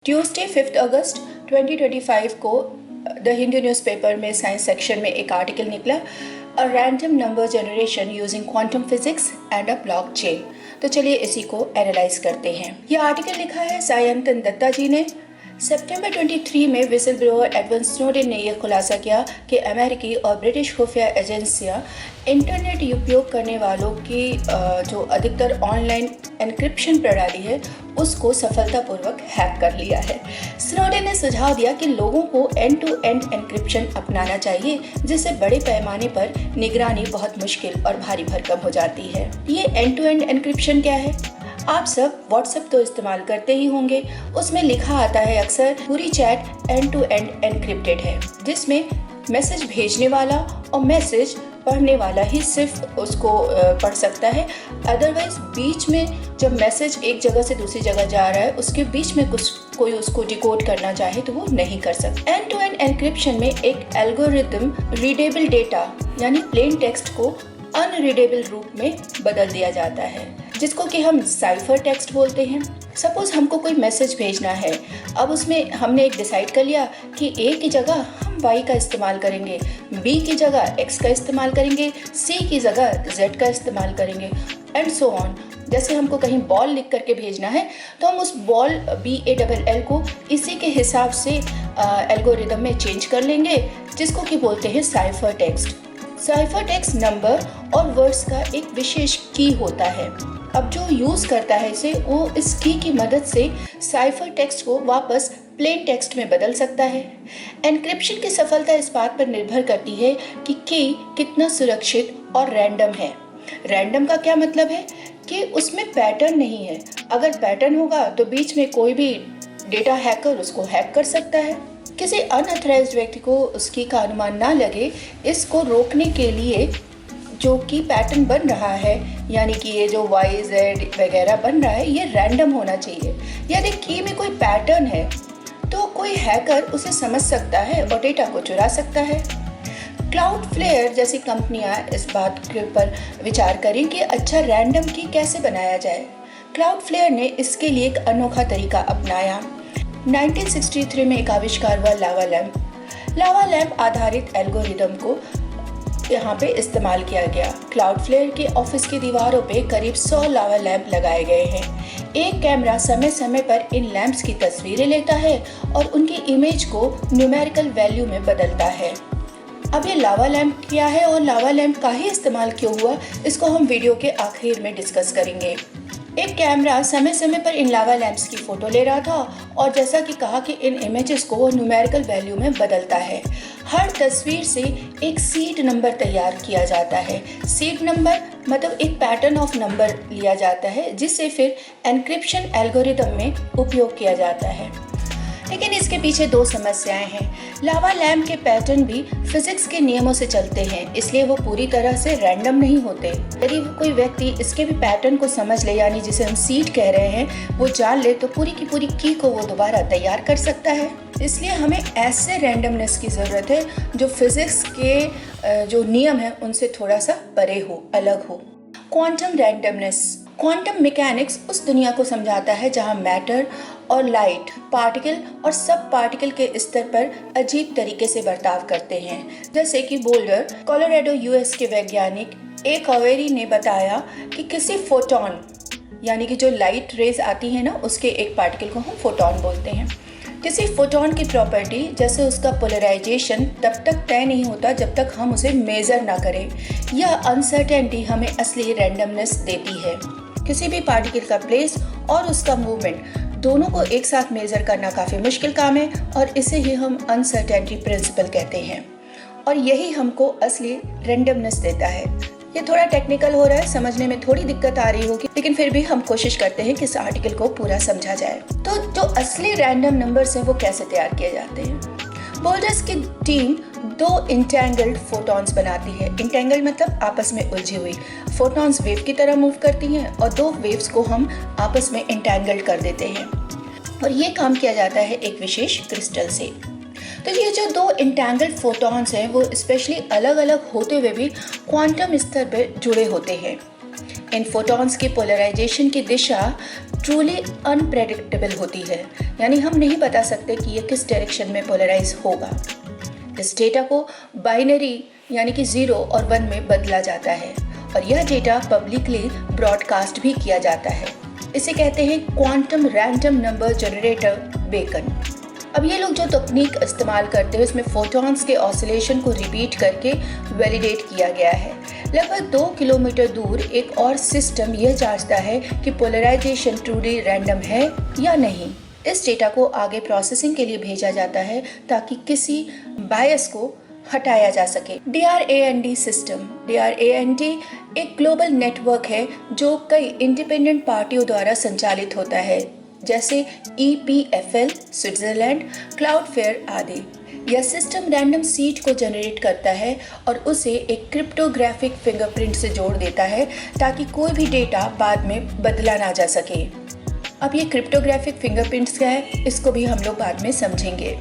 Tuesday 5 अगस्त 2025 को the Hindu newspaper में science section में एक आर्टिकल निकला, a random number generation using quantum physics and a blockchain. तो चलिए इसी को एनालाइज करते हैं। यह आर्टिकल लिखा है सायंतन दत्ता जी ने। सितंबर 23 में विसल ब्लोअर एडवर्ड स्नोडेन ने यह खुलासा किया कि अमेरिकी और ब्रिटिश खुफिया एजेंसियां इंटरनेट उपयोग करने वालों की जो अधिकतर ऑनलाइन एन्क्रिप्शन प्रणाली है उसको सफलतापूर्वक हैक कर लिया है। स्नोडेन ने सुझाव दिया कि लोगों को एंड टू एंड एन्क्रिप्शन अपनाना चाहिए, जिससे बड़े पैमाने पर निगरानी बहुत मुश्किल और भारी भरकम हो जाती है। ये एंड टू एंड एन्क्रिप्शन क्या है? आप सब व्हाट्सएप तो इस्तेमाल करते ही होंगे। उसमें लिखा आता है अक्सर पूरी chat end to end encrypted है, जिसमें मैसेज भेजने वाला और मैसेज पढ़ने वाला ही सिर्फ उसको पढ़ सकता है। अदरवाइज बीच में जब मैसेज एक जगह से दूसरी जगह जा रहा है उसके बीच में कोई उसको डिकोड करना चाहे तो वो नहीं कर सकता। एंड टू एंड एन्क्रिप्शन में एक एल्गोरिथम रीडेबल डेटा यानी प्लेन टेक्स्ट को अनरीडेबल रूप में बदल दिया जाता है, जिसको कि हम साइफर टेक्स्ट बोलते हैं। सपोज हमको कोई मैसेज भेजना है, अब उसमें हमने एक डिसाइड कर लिया कि ए की जगह हम वाई का इस्तेमाल करेंगे, बी की जगह एक्स का इस्तेमाल करेंगे, सी की जगह जेड का इस्तेमाल करेंगे एंड सो ऑन। जैसे हमको कहीं बॉल लिख करके भेजना है तो हम उस बॉल BALL को इसी के हिसाब से एल्गोरिदम में चेंज कर लेंगे, जिसको कि बोलते हैं cipher text. Cipher text number और वर्ड्स का एक विशेष की होता है। अब जो यूज़ करता है इसे, वो इस की मदद से साइफर टेक्स्ट को वापस प्लेन टेक्स्ट में बदल सकता है। एन्क्रिप्शन की सफलता इस बात पर निर्भर करती है कि की कितना सुरक्षित और रैंडम है। रैंडम का क्या मतलब है कि उसमें पैटर्न नहीं है। अगर पैटर्न होगा तो बीच में कोई भी डेटा हैकर उसको हैक कर सकता है। किसी अनऑथराइज्ड व्यक्ति को उसकी का अनुमान ना लगे, इसको रोकने के लिए जो की पैटर्न बन रहा है, यानी कि ये जो YZ वगैरह बन रहा है, ये रैंडम होना चाहिए। यदि की में कोई पैटर्न है तो कोई हैकर उसे समझ सकता है और डेटा को चुरा सकता है। क्लाउडफ्लेयर जैसी कंपनियां इस बात के ऊपर विचार करें कि अच्छा रैंडम की कैसे बनाया जाए। क्लाउडफ्लेयर ने इसके लिए एक अनोखा तरीका अपनाया। 1963 में एक आविष्कार हुआ लावा लैंप। लावा लैंप आधारित एल्गोरिदम को यहाँ पे इस्तेमाल किया गया। क्लाउडफ्लेयर के ऑफिस की दीवारों पे करीब 100 लावा लैंप लगाए गए हैं। एक कैमरा समय समय पर इन लैंप्स की तस्वीरें लेता है और उनकी इमेज को न्यूमेरिकल वैल्यू में बदलता है। अब ये लावा लैंप क्या है और लावा लैंप का ही इस्तेमाल क्यों हुआ, इसको हम वीडियो के आखिर में डिस्कस करेंगे। एक कैमरा समय समय पर इन लावा लैंप्स की फोटो ले रहा था और जैसा कि कहा कि इन इमेजेस को न्यूमेरिकल वैल्यू में बदलता है। हर तस्वीर से एक सीड नंबर तैयार किया जाता है। सीड नंबर मतलब एक पैटर्न ऑफ नंबर लिया जाता है, जिससे फिर एन्क्रिप्शन एल्गोरिदम में उपयोग किया जाता है। लेकिन इसके पीछे दो समस्याएं हैं। लावा लैंप के पैटर्न भी फिजिक्स के नियमों से चलते हैं, इसलिए वो पूरी तरह से रैंडम नहीं होते। यदि कोई व्यक्ति इसके भी पैटर्न को समझ ले, यानी जिसे हम सीड कह रहे हैं, वो जान ले, तो पूरी की पूरी की को वो दोबारा तैयार कर सकता है। इसलिए हमें ऐसे रैंडमनेस की ज़रूरत है जो फिजिक्स के जो नियम है उनसे थोड़ा सा परे हो, अलग हो। Quantum randomness. क्वांटम मैकेनिक्स उस दुनिया को समझाता है जहां मैटर और लाइट, पार्टिकल और सब पार्टिकल के स्तर पर अजीब तरीके से बर्ताव करते हैं। जैसे कि बोल्डर, कोलोराडो US के वैज्ञानिक ए कवेरी ने बताया कि किसी फोटॉन, यानी कि जो लाइट रेज आती है ना, उसके एक पार्टिकल को हम फोटॉन बोलते हैं। किसी फोटॉन की प्रॉपर्टी जैसे उसका पोलराइजेशन तब तक तय नहीं होता जब तक हम उसे मेजर ना करें। यह अनसर्टेनिटी हमें असली रैंडमनेस देती है। किसी भी पार्टिकल का प्लेस और उसका मूवमेंट दोनों को एक साथ मेजर करना काफ़ी मुश्किल काम है और इसे ही हम अनसर्टेनिटी प्रिंसिपल कहते हैं, और यही हमको असली रैंडमनेस देता है। ये थोड़ा टेक्निकल हो रहा है, समझने में थोड़ी दिक्कत आ रही होगी, लेकिन फिर भी हम कोशिश करते हैं कि इस आर्टिकल को पूरा समझा जाए। तो जो असली रैंडम नंबर्स हैं वो कैसे तैयार किए जाते हैं? बोल्डर्स की टीम 2 इंटेंगल्ड फोटॉन्स बनाती है। इंटेंगल्ड मतलब आपस में उलझी हुई। फोटॉन्स वेव की तरह मूव करती हैं और 2 वेव्स को हम आपस में इंटेंगल्ड कर देते हैं, और ये काम किया जाता है एक विशेष क्रिस्टल से। तो ये जो 2 इंटेंगल्ड फोटॉन्स हैं वो स्पेशली अलग अलग होते हुए भी क्वांटम स्तर पर जुड़े होते हैं। इन फोटॉन्स की पोलराइजेशन की दिशा ट्रूली अनप्रेडिक्टेबल होती है, यानी हम नहीं बता सकते कि ये किस डायरेक्शन में पोलराइज होगा। इस डेटा को बाइनरी यानी कि 0 और 1 में बदला जाता है और यह डेटा पब्लिकली ब्रॉडकास्ट भी किया जाता है। इसे कहते हैं quantum random number generator beacon. अब ये लोग जो तकनीक इस्तेमाल करते हैं उसमें फोटॉन्स के ऑसिलेशन को रिपीट करके वैलिडेट किया गया है। लगभग 2 किलोमीटर दूर एक और सिस्टम यह जांचता है कि पोलराइजेशन ट्रूली रैंडम है या नहीं। इस डेटा को आगे प्रोसेसिंग के लिए भेजा जाता है ताकि किसी बायस को हटाया जा सके। DRAND सिस्टम, DRAND एक ग्लोबल नेटवर्क है जो कई इंडिपेंडेंट पार्टियों द्वारा संचालित होता है, जैसे EPFL स्विट्जरलैंड, क्लाउडफेयर आदि। यह सिस्टम रैंडम सीड को जनरेट करता है और उसे एक क्रिप्टोग्राफिक फिंगरप्रिंट से जोड़ देता है ताकि कोई भी डेटा बाद में बदला ना जा सके। अब ये क्रिप्टोग्राफिक फिंगरप्रिंट्स क्या है, इसको भी हम लोग बाद में समझेंगे।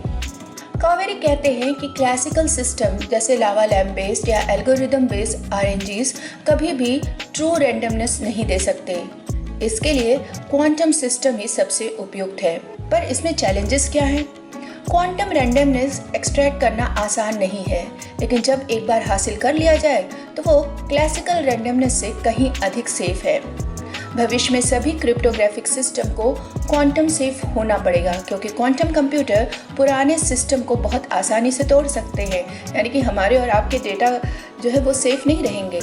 कावेरी कहते हैं कि क्लासिकल सिस्टम जैसे लावा लैम्प बेस्ड या एल्गोरिदम बेस्ड RNGs कभी भी ट्रू रैंडमनेस नहीं दे सकते। इसके लिए क्वांटम सिस्टम ही सबसे उपयुक्त है। पर इसमें चैलेंजेस क्या हैं? क्वांटम रैंडमनेस एक्सट्रैक्ट करना आसान नहीं है, लेकिन जब एक बार हासिल कर लिया जाए तो वो क्लासिकल रैंडमनेस से कहीं अधिक सेफ है। भविष्य में सभी क्रिप्टोग्राफिक सिस्टम को क्वांटम सेफ होना पड़ेगा, क्योंकि क्वांटम कंप्यूटर पुराने सिस्टम को बहुत आसानी से तोड़ सकते हैं, यानी कि हमारे और आपके डेटा जो है वो सेफ नहीं रहेंगे।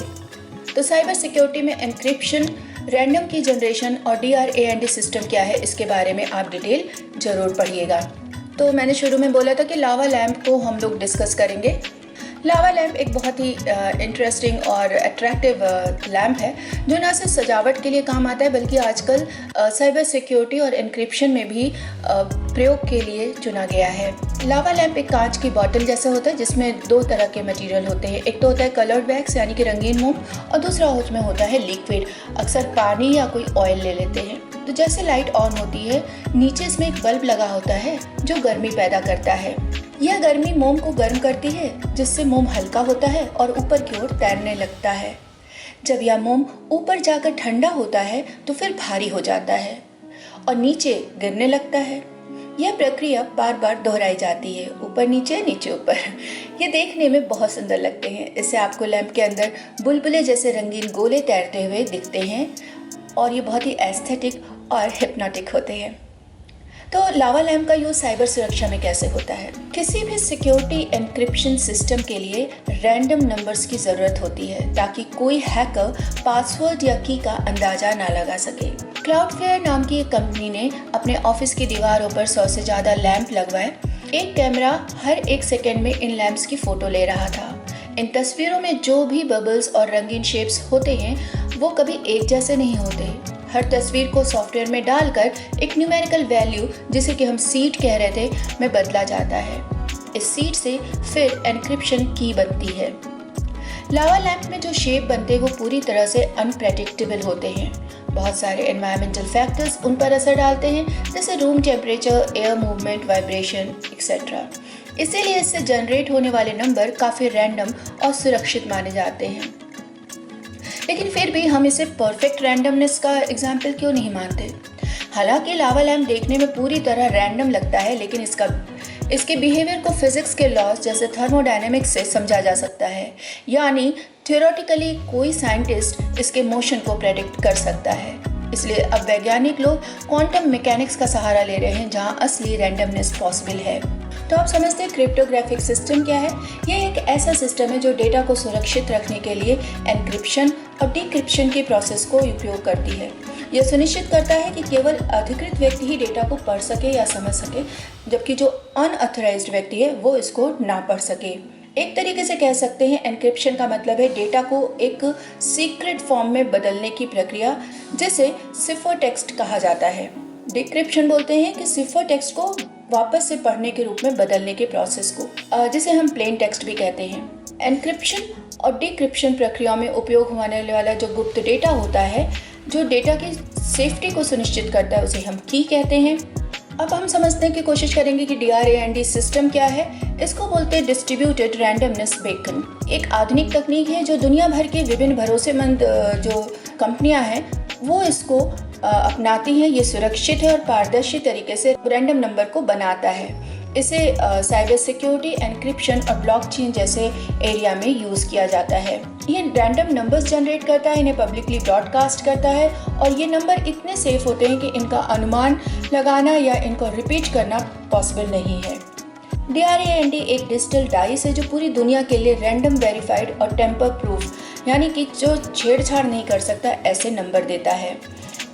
तो साइबर सिक्योरिटी में एन्क्रिप्शन, रैंडम की जनरेशन और DRAND सिस्टम क्या है, इसके बारे में आप डिटेल जरूर पढ़िएगा। तो मैंने शुरू में बोला था कि लावा लैम्प को हम लोग डिस्कस करेंगे। लावा लैम्प एक बहुत ही इंटरेस्टिंग और अट्रैक्टिव लैम्प है जो ना सिर्फ सजावट के लिए काम आता है बल्कि आजकल साइबर सिक्योरिटी और एन्क्रिप्शन में भी प्रयोग के लिए चुना गया है। लावा लैम्प एक कांच की बॉटल जैसा होता है जिसमें 2 तरह के मटेरियल होते हैं। एक तो होता है कलर्ड वैक्स यानी कि रंगीन मोम, और दूसरा उसमें होता है लिक्विड, अक्सर पानी या कोई ऑयल ले लेते हैं। तो जैसे लाइट ऑन होती है, नीचे इसमें एक बल्ब लगा होता है जो गर्मी पैदा करता है। यह गर्मी मोम को गर्म करती है जिससे मोम हल्का होता है और ऊपर की ओर तैरने लगता है। जब यह मोम ऊपर जाकर ठंडा होता है तो फिर भारी हो जाता है और नीचे गिरने लगता है। यह प्रक्रिया बार बार दोहराई जाती है, ऊपर नीचे नीचे ऊपर। ये देखने में बहुत सुंदर लगते हैं। इससे आपको लैंप के अंदर बुलबुले जैसे रंगीन गोले तैरते हुए दिखते हैं और ये बहुत ही एस्थेटिक और हिप्नोटिक होते हैं। तो लावा लैम्प का यूज साइबर सुरक्षा में कैसे होता है? किसी भी सिक्योरिटी एन्क्रिप्शन सिस्टम के लिए रैंडम नंबर्स की ज़रूरत होती है ताकि कोई हैकर पासवर्ड या की का अंदाजा ना लगा सके। क्लाउडफेयर नाम की एक कंपनी ने अपने ऑफिस की दीवारों पर 100 से ज़्यादा लैंप लगवाए। एक कैमरा हर 1 सेकेंड में इन लैंप्स की फ़ोटो ले रहा था। इन तस्वीरों में जो भी बबल्स और रंगीन शेप्स होते हैं वो कभी एक जैसे नहीं होते। हर तस्वीर को सॉफ्टवेयर में डालकर एक न्यूमेरिकल वैल्यू, जिसे कि हम सीड कह रहे थे, में बदला जाता है। इस सीड से फिर एन्क्रिप्शन की बनती है। लावा लैंप में जो शेप बनते हैं वो पूरी तरह से अनप्रेडिक्टेबल होते हैं। बहुत सारे एनवायरमेंटल फैक्टर्स उन पर असर डालते हैं, जैसे room temperature, air movement, vibration etcetera. इसीलिए इससे जनरेट होने वाले नंबर काफ़ी रैंडम और सुरक्षित माने जाते हैं। लेकिन फिर भी हम इसे परफेक्ट रैंडमनेस का एग्जाम्पल क्यों नहीं मानते? हालांकि लावा लैम्प देखने में पूरी तरह रैंडम लगता है, लेकिन इसके बिहेवियर को फिजिक्स के लॉज जैसे थर्मोडायनेमिक्स से समझा जा सकता है। यानी थ्योरेटिकली कोई साइंटिस्ट इसके मोशन को प्रेडिक्ट कर सकता है। इसलिए अब वैज्ञानिक लोग क्वांटम मैकेनिक्स का सहारा ले रहे हैं जहां असली रैंडमनेस पॉसिबल है। तो आप समझते हैं क्रिप्टोग्राफिक सिस्टम क्या है? यह एक ऐसा सिस्टम है जो डेटा को सुरक्षित रखने के लिए एन्क्रिप्शन और डिक्रिप्शन की प्रोसेस को उपयोग करती है। यह सुनिश्चित करता है कि केवल अधिकृत व्यक्ति ही डेटा को पढ़ सके या समझ सके, जबकि जो अनऑथराइज्ड व्यक्ति है वो इसको ना पढ़ सके। एक तरीके से कह सकते हैं एन्क्रिप्शन का मतलब है डेटा को एक सीक्रेट फॉर्म में बदलने की प्रक्रिया, जिसे सिफर टेक्स्ट कहा जाता है। डिक्रिप्शन बोलते हैं कि सिफर टेक्स्ट को वापस से पढ़ने के रूप में बदलने के प्रोसेस को, जिसे हम प्लेन टेक्स्ट भी कहते हैं। एन्क्रिप्शन और डिक्रिप्शन प्रक्रियाओं में उपयोग होने वाला जो गुप्त डेटा होता है, जो डेटा की सेफ्टी को सुनिश्चित करता है, उसे हम की कहते हैं। अब हम समझने की कोशिश करेंगे कि DRAND सिस्टम क्या है। इसको बोलते हैं डिस्ट्रीब्यूटेड रैंडमनेस बेकन। एक आधुनिक तकनीक है जो दुनिया भर के विभिन्न भरोसेमंद जो कंपनियां हैं वो इसको अपनाती हैं। ये सुरक्षित है और पारदर्शी तरीके से रैंडम नंबर को बनाता है। इसे साइबर सिक्योरिटी, एनक्रिप्शन और ब्लॉकचेन जैसे एरिया में यूज़ किया जाता है। ये रैंडम नंबर्स जनरेट करता है, इन्हें पब्लिकली ब्रॉडकास्ट करता है और ये नंबर इतने सेफ होते हैं कि इनका अनुमान लगाना या इनको रिपीट करना पॉसिबल नहीं है। DRAND एक डिजिटल डाइस है जो पूरी दुनिया के लिए रैंडम, वेरीफाइड और टेम्पर प्रूफ यानी कि जो छेड़छाड़ नहीं कर सकता ऐसे नंबर देता है।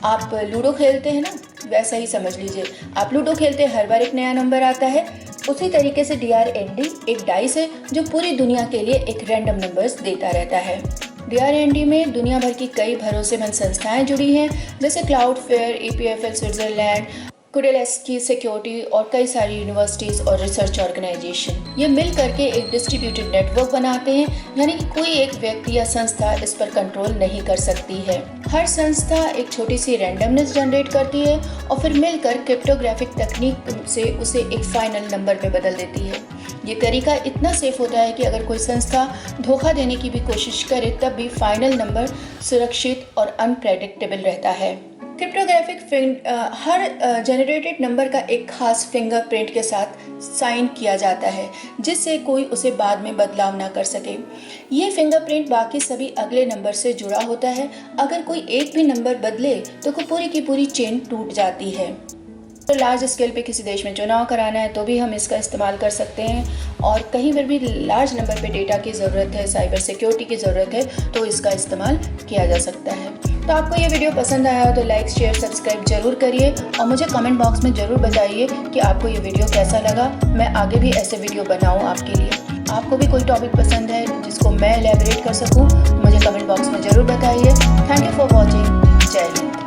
आप लूडो खेलते हैं ना, वैसा ही समझ लीजिए। आप लूडो खेलते हैं, हर बार एक नया नंबर आता है। उसी तरीके से DRAND एक डाइस है जो पूरी दुनिया के लिए एक रैंडम नंबर्स देता रहता है। DRAND में दुनिया भर की कई भरोसेमंद संस्थाएं जुड़ी हैं, जैसे क्लाउडफेयर, EPFL स्विट्जरलैंड, कुडेलेस्की सिक्योरिटी और कई सारी यूनिवर्सिटीज़ और रिसर्च ऑर्गेनाइजेशन। ये मिल करके एक डिस्ट्रीब्यूटेड नेटवर्क बनाते हैं, यानी कि कोई एक व्यक्ति या संस्था इस पर कंट्रोल नहीं कर सकती है। हर संस्था एक छोटी सी रैंडमनेस जनरेट करती है और फिर मिलकर क्रिप्टोग्राफिक तकनीक से उसे एक फाइनल नंबर में बदल देती है। ये तरीका इतना सेफ होता है कि अगर कोई संस्था धोखा देने की भी कोशिश करे तब भी फाइनल नंबर सुरक्षित और अनप्रेडिक्टेबल रहता है। क्रिप्टोग्राफिक हर जनरेटेड नंबर का एक खास फिंगरप्रिंट के साथ साइन किया जाता है, जिससे कोई उसे बाद में बदलाव ना कर सके। ये फिंगरप्रिंट बाकी सभी अगले नंबर से जुड़ा होता है। अगर कोई एक भी नंबर बदले तो पूरी की पूरी चेन टूट जाती है। तो लार्ज स्केल पे किसी देश में चुनाव कराना है तो भी हम इसका इस्तेमाल कर सकते हैं, और कहीं पर भी लार्ज नंबर पे डेटा की ज़रूरत है, साइबर सिक्योरिटी की ज़रूरत है, तो इसका इस्तेमाल किया जा सकता है। तो आपको ये वीडियो पसंद आया हो तो लाइक, शेयर, सब्सक्राइब जरूर करिए और मुझे कमेंट बॉक्स में ज़रूर बताइए कि आपको ये वीडियो कैसा लगा। मैं आगे भी ऐसे वीडियो बनाऊँ आपके लिए। आपको भी कोई टॉपिक पसंद है जिसको मैं एलैबोरेट कर सकूँ तो मुझे कमेंट बॉक्स में ज़रूर बताइए। Thank you for watching. जय हिंद।